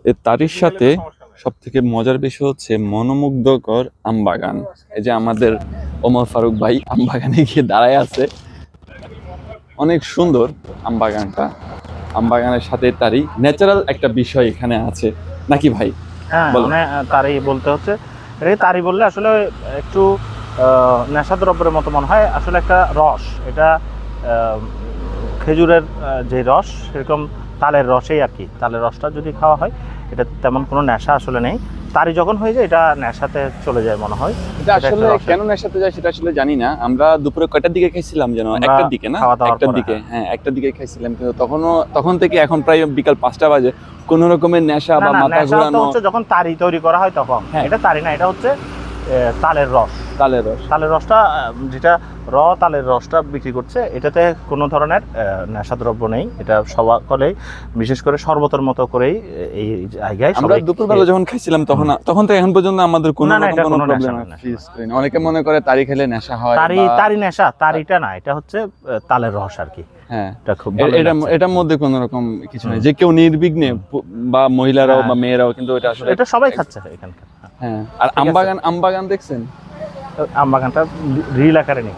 এর তারির সাথে সব থেকে মজার বিষয় হচ্ছে মনোমুগ্ধকর আমবাগান। এই যে আমাদের ওমর ফারুক ভাই আমবাগানে গিয়ে দাঁড়ায় আছে, অনেক সুন্দর আমবাগানটা। আমবাগানের সাথে তারই ন্যাচারাল একটা বিষয় এখানে আছে নাকি ভাই? হ্যাঁ, বলো। মানে তারি বলতে হচ্ছে, এটাকে তারি বললে আসলে একটু নেশাদ্রব্যের মতো মনে হয়। আসলে একটা রস এটা, আহ, খেজুরের যে রস, সেরকম তালের রসেই আর কি। তালের রসটা যদি খাওয়া হয়, এটা তেমন কোনো নেশা আসলে নেই। তারি যখন হয়ে যায়, এটা নেশাতে চলে যায় মনে হয়। এটা এটা একটা আসলে রসের। কেন নেশাতে যায় সেটা আসলে জানি না। আমরা দুপুরে কয়টার দিকে খাইছিলাম যেন? আমরা একটার দিকে না? খাওয়া দাওয়ার একটার পরে, দিকে, হ্যাঁ একটার দিকে খাইছিলাম, কিন্তু তখন থেকে এখন প্রায় বিকাল 5টা বাজে, কোন রকমের নেশা না বা না, মাথা নেশা তো ঘোরানো। হচ্ছে যখন তারি তৈরি করা হয় তখন। হ্যাঁ। এটা তারি না, এটা হচ্ছে তালের রস। তালের রস। তালের রসটা, যেটা তালের রসটা বিক্রি করছে, এটাতে কোনো ধরনের নেশাদ্রব্য নেই। এটা সকলেই, বিশেষ করে শরবতের মতো করেই এই জায়গায় আমরা সবাই দুপুরবেলা যখন খাইছিলাম তখন তো এখন পর্যন্ত আমাদের কোনো না না, রকম এটা কোনো কোনো প্রবলেম নেশা না। ফেস করি না। অনেকে মনে করে তারি খেলে নেশা হয় তারি বা তারি নেশা, তারিটা না, এটা হচ্ছে তালের রস আর কি। হ্যাঁ, এটা খুব ভালো লাগছে। এটার মধ্যে কোনো রকম কিছু নেই যে কেউ নির্বিঘ্নে বা মহিলারাও বা মেয়েরাও কিন্তু এটা আসলে এটা সবাই খাচ্ছে এখানকার। হ্যাঁ। আর ঠিক আছে। আমবাগান দেখছেন? আমবাগানটা রিল আকারে নেই।